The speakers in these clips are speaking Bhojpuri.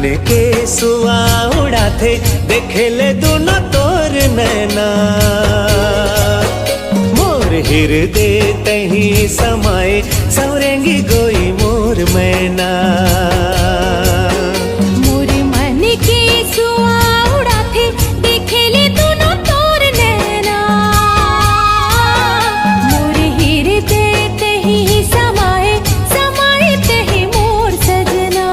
के सुआ उड़ाथे देखे ले दोनों तोर नैना। मोर हृदय तही समाए सवरेंगी गोई मोर मैना। मोर मन के सुआ उड़ाथे देखे ले दोनों तोर नैना। मोर हृदय तही समाए समाए तही मोर सजना।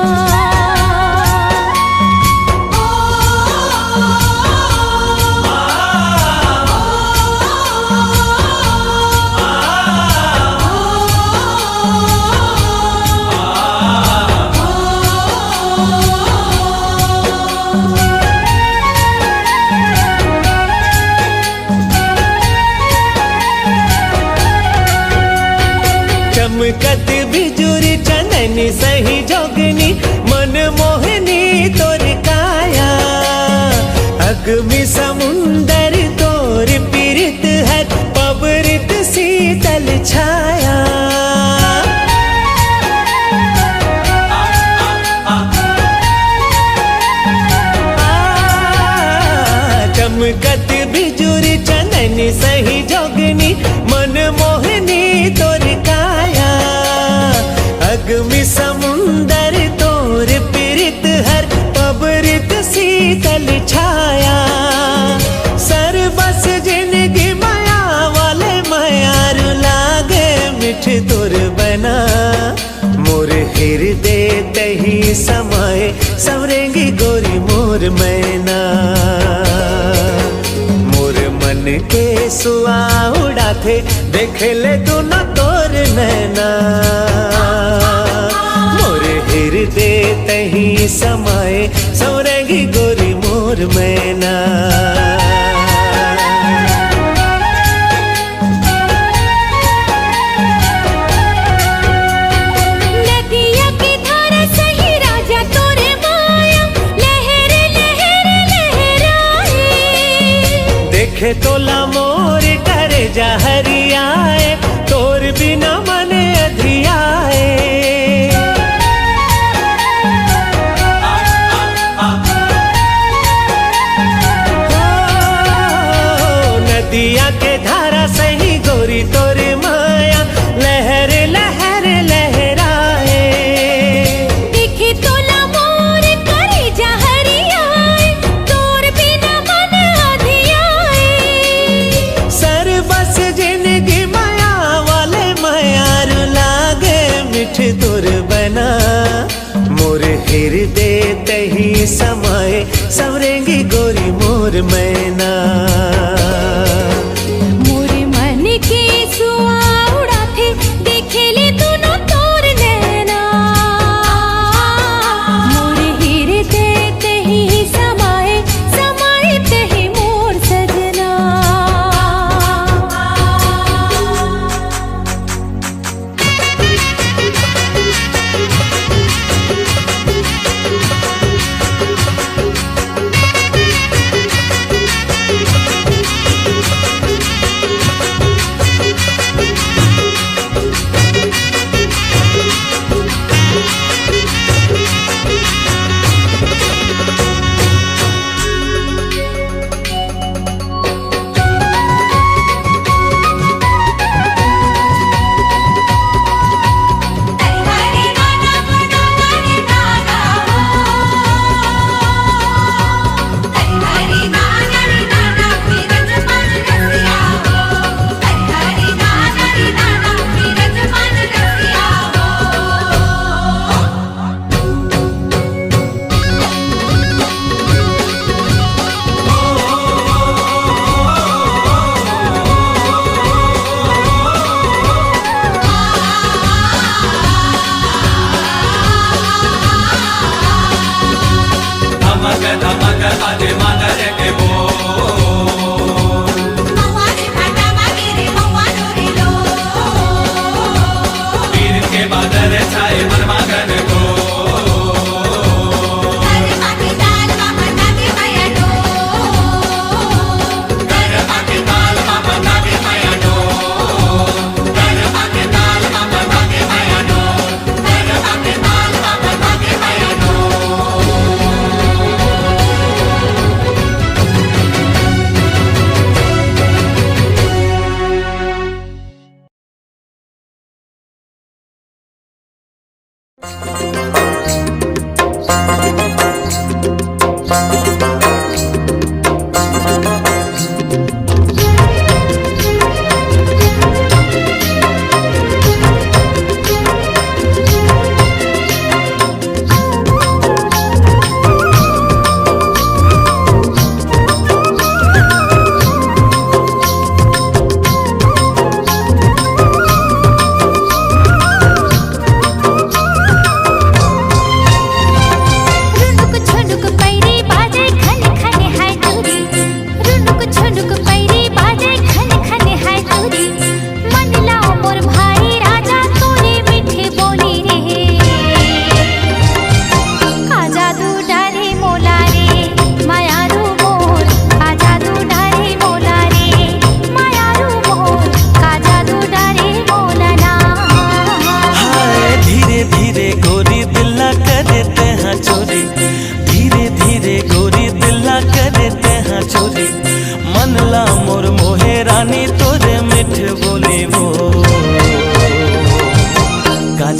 चमकत बिजुरी चननी सही जोगनी मन मोहनी तोर काया। अग्नि समुंदर तोर पीरित है पवरित शीतल छाया। चमकत बिजुरी चननी सही जोगनी मन मोहनी तोर काया। अग्नि समुंदर तोर पीरित हर पवरित शीतल छाया। सरबस जिंदगी माया वाले मायार लागे मिठ तोर बना। मोर हृदय तही समाए सवरेंगी गोरी मोर मैना। मोर मन के सुआ उड़ाथे देखे ले दोनों तोर नैना। मोर हृदय तही समाए सवरेंगी गोरी मोर मैना। नदिया की धारा सही राजा तोरे माया। लहर लहर लहराए देखे तोला मोर करे जा हरियाए तोर बिना मन अधियाए। नदिया के धारा सही गोरी तोर माया। लहर लहर लहराए देखे तोला मोर करे जा हरियाए तोर बिना मन अधियाए। सरबस जिंदगी माया वाले मायार लागे मिठ तोर बना। मोर हृदय तही समाए सवरेंगी गोरी मोर मैना। मोर मन के सुआ उड़ाथे देखे ले दोनों तोर नैना। मोर हृदय तही समाए समाए तही मोर सजना।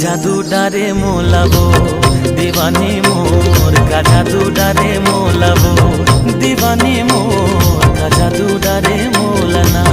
जादू डारे मोलाबो दीवानी मोर का जादू डारे मोलाबो दीवानी मोर का जादू डारे मोलना।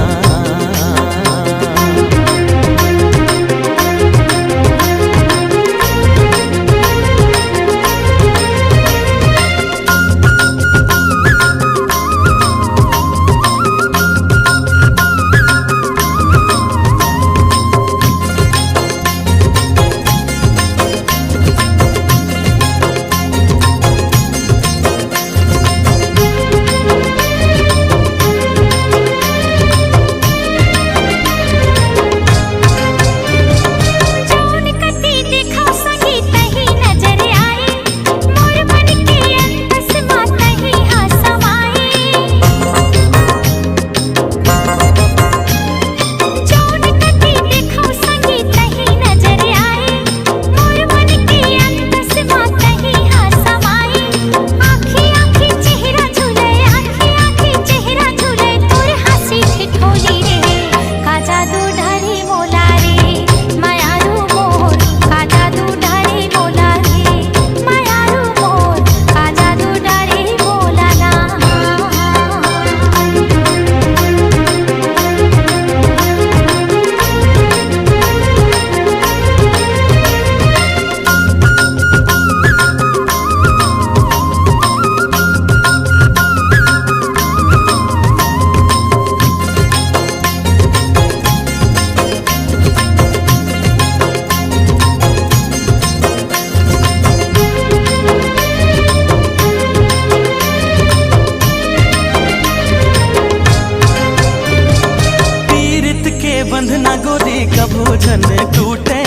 बंधना गोरी कभू झन टूटे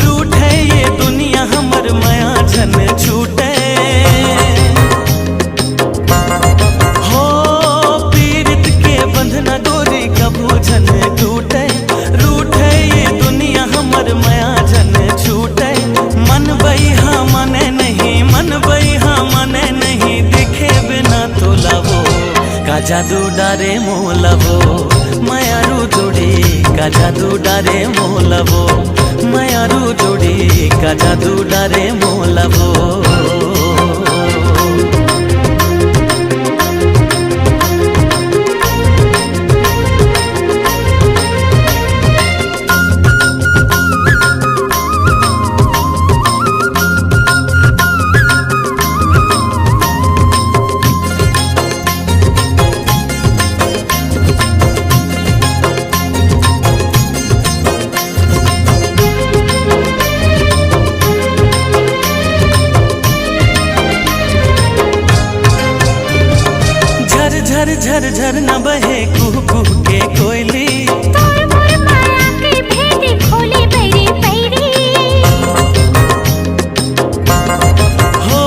रूठे ये दुनिया हमर माया झन छूटे हो पीरित के बंधना गोरी कभू झन टूटे रूठे ये दुनिया हमर माया झन छूटे। मन बइहा मने नहीं मन बइहा मने नहीं देखे बिना तो लावो का जादू डारे मोलावो मायारू जोड़ी का जादू डारे मोलावो मायारू जोड़ी का जादू डारे मोलावो। झर झर झर न बहे कुह कुह के कोयली तोर मोर माया के भेद खोले बैरी बैरी हो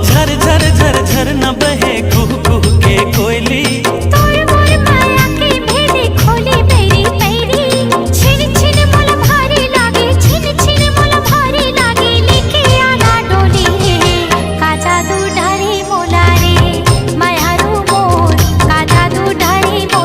झर झर झर झर न बहे कुह कुह के कोयली तोर मोर माया के भेद खोले बैरी बैरी। छिन छिन मोल भारी लागे छिन छिन मोल भारी लागे लेके आना डोली का जादू डारे मोला रे मायारू मोर का जादू डारे मोला।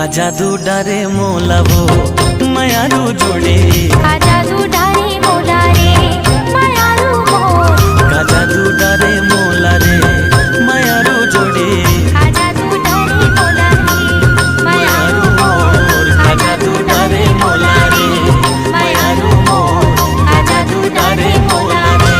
का जादू डारे मोला वो मायारू जोड़ी का जादू डारे मोला रे मायारू मोर का जादू डारे मोला रे मायारू जोड़ी का जादू डारे मोला रे मायारू मोर का जादू डारे मोला रे मायारू मोर का जादू डारे मोला रे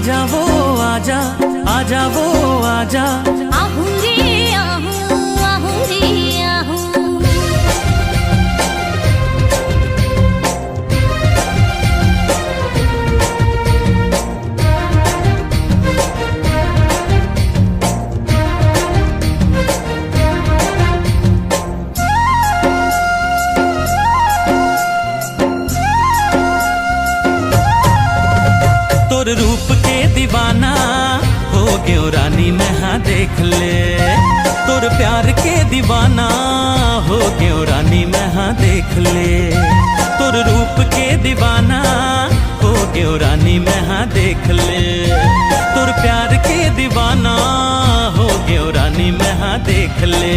आजा वो आजा, आजा वो आजा। आहूँ रे आहूँ, आहूँ रे आहूँ। तोर रूप के दीवाना हो गयो रानी मैं हाँ देख ले। तोर प्यार के दीवाना हो गयो रानी मैं हाँ देख ले। तोर रूप के दीवाना हो गयो रानी मैं हाँ देख ले। तोर प्यार के दीवाना हो गयो रानी मैं हाँ देख ले।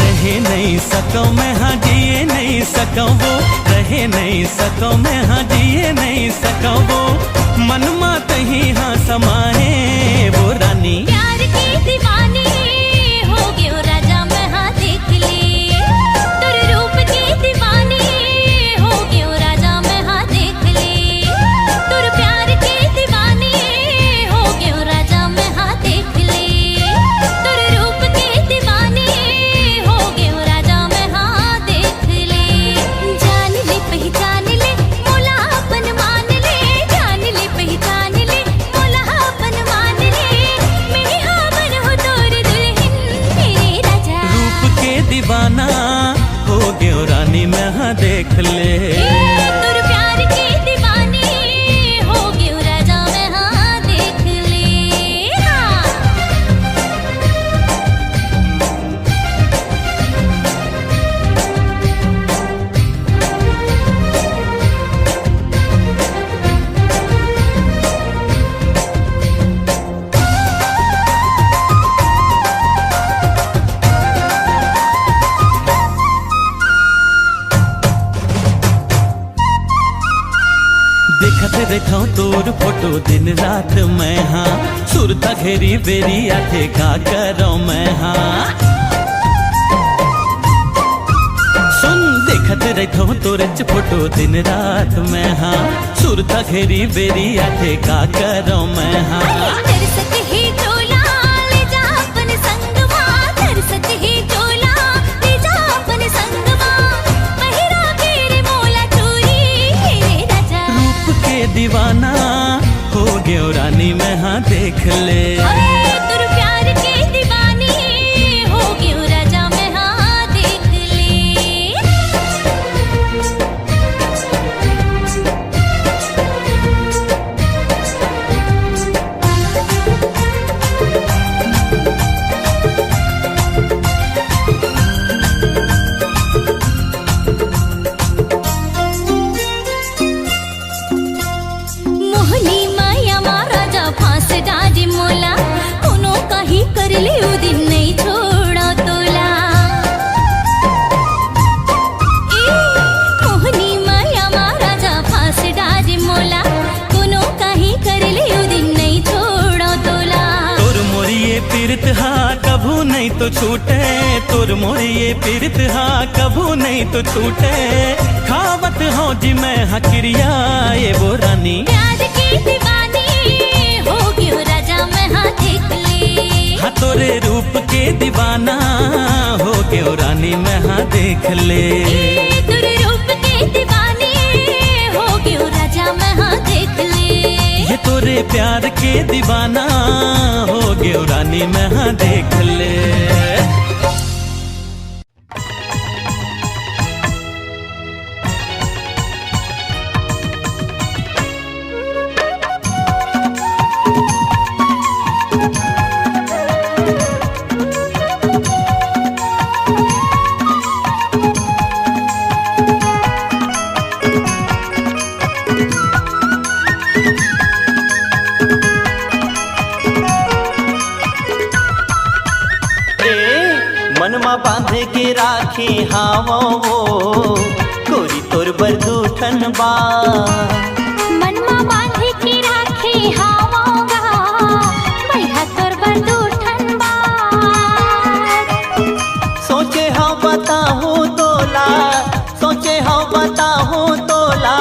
रहे नहीं सको मैं हाँ जिए नहीं सको वो, रहे नहीं सको मैं हाँ जिए नहीं सको वो। मन मात ही हाँ समाए वो रानी। प्यार की दीवानी हो गयो राजा मैं हाँ देख ले। तोर रूप की दीवानी हो गयो राजा मैं हाँ देख ले। तोर प्यार की दीवानी हो गयो राजा मैं हाँ देख ले। तोर रूप की दीवानी हो गयो राजा मैं हाँ देख ले। जान ले पहचान ले मोला अपन मान ले, जान ले पहचान ले मोला अपन मान ले। मैं हाँ बन हो तोर दुल्हन मेरे राजा। रूप के दीवाना हो गयो रानी मैं हाँ देख ले। तोर प्यार की दीवानी हो गयो राजा मैं हाँ देख ले। हाँ देखत रहता तोर फोटो दिन रात मैं हाँ। सुरता घेरी बेरी आथे का करो मैं हाँ। सुन देखत रहता तोर फोटो दिन रात मैं हाँ। सुरता घेरी बेरी आथे का करो मैं हाँ। तरसत ही चोला ले जा अपन संगमा, तरसत ही चोला ले जा अपन संगमा। पहिरा तेरे मोला चोरी मेरे राजा। रूप के दीवाना हो गयो रानी मैं हाँ देख ले। तोर प्यार की दीवानी हो गयो राजा मैं हाँ देख ले। मोहनी माया मा राजा फांस डाजी मोला। कोनो कहीं कर ले उ दिन नहीं छोड़ा तोला। मोहनी माया मा राजा फांस डाजी मोला। कोनो कहीं कर ले उ दिन नहीं छोड़ा तोला। तोर मोरिए पीरत हाँ कभू नहीं तो छूटे। तोर मोरिए पीरत हाँ कभू नहीं तो छूटे। खावत हो जी मैं हाँ क्रिया ये वो रानी। प्यार की दीवानी हो गयो राजा मैं हाँ देख ले। हाँ तोरे रूप के दीवाना हो गयो रानी मैं हाँ देख ले। तोर रूप की दीवानी हो गयो राजा मैं हाँ देख ले। ये तोरे प्यार के दीवाना हो गयो रानी मैं हाँ देख ले। मनमा बांधे के राखी हावो वो कोरी तोर बरदूठन बा। मनमा बांधे के राखी हावोगा बढ़िया तोर बरदूठन बा। सोचे हाँ बताहूँ तोला, सोचे हाँ बताहूँ तोला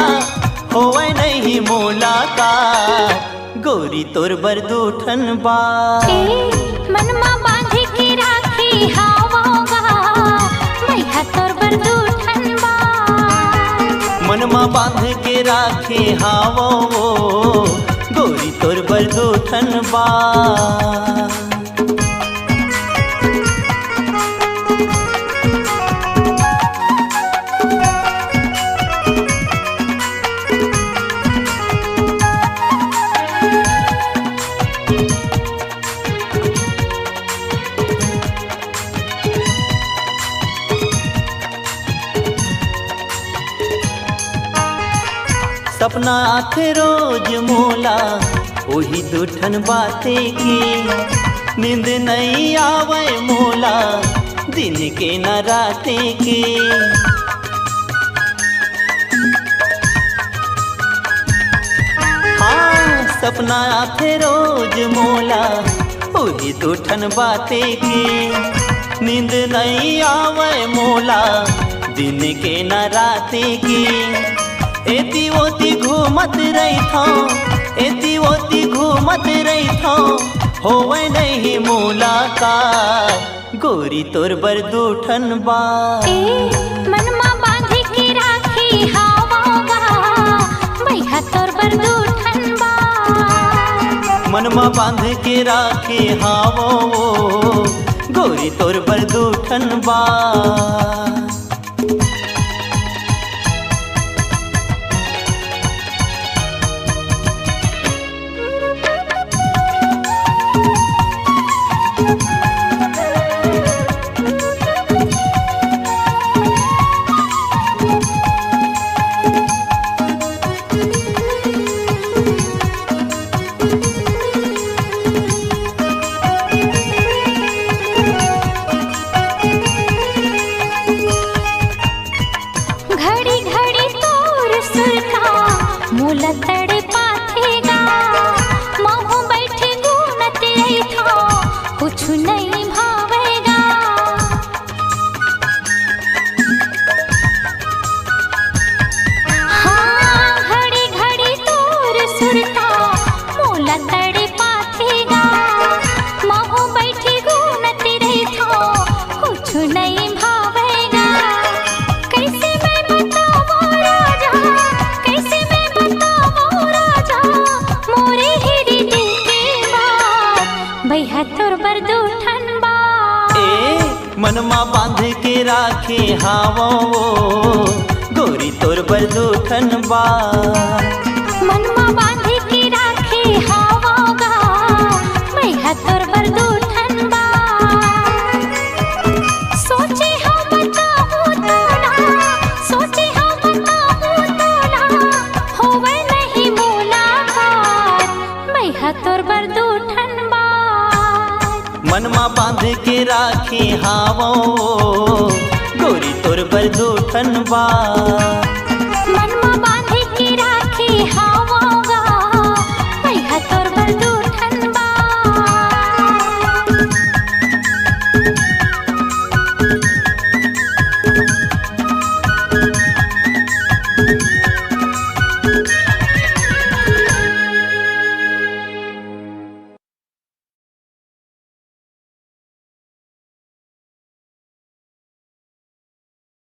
होवे नहीं मुलाकात। गोरी तोर बरदूठन बा। मनमा बांध के राखी हावोगा मैया तोर बरदूठन बा। मनमा बांध के राखी हावो गोरी तोर बरदूठन बा। सपना आथे रोज मोला वही दूठन बाते की। नींद नहीं आवे मोला दिन के न राते के। हाँ सपना आथे रोज मोला वही दूठन बाते की। नींद नहीं आवे मोला दिन के न राते की। एती ओती घूमत रही था, एती ओती घूमत रही था, होवे नहीं मुलाकात गोरी तोर बरदूठन बा। मनमा बांध के राखी हावोगा मैया तोर बरदूठन बा। मनमा बांध के राखी हावो गोरी तोर बरदूठन बा। मोला तड़े पाथेगा महू बैठे गुनत रही था कुछ नहीं भावेगा। हाँ घड़ी घड़ी तोर सुरता मोला तड़े पाथेगा महू बैठे गुनत रही था कुछ नहीं भावेगा। कैसे मैं बताऊं राजा, कैसे भैया तोर बरदूठन बा। मनमा बांध के राखी हावो गोरी तोर बरदूठन बा। मनमा बांध के राखी हावोगा मैया तोर बरदूठन बा। सोचे हम बताऊं तोला, सोचे हम बताऊं तोला, होवे नहीं मुलाकात मैया तोर बरदूठन बा। मनमा बांध के राखी हावो गोरी तोर बरदूठन बा।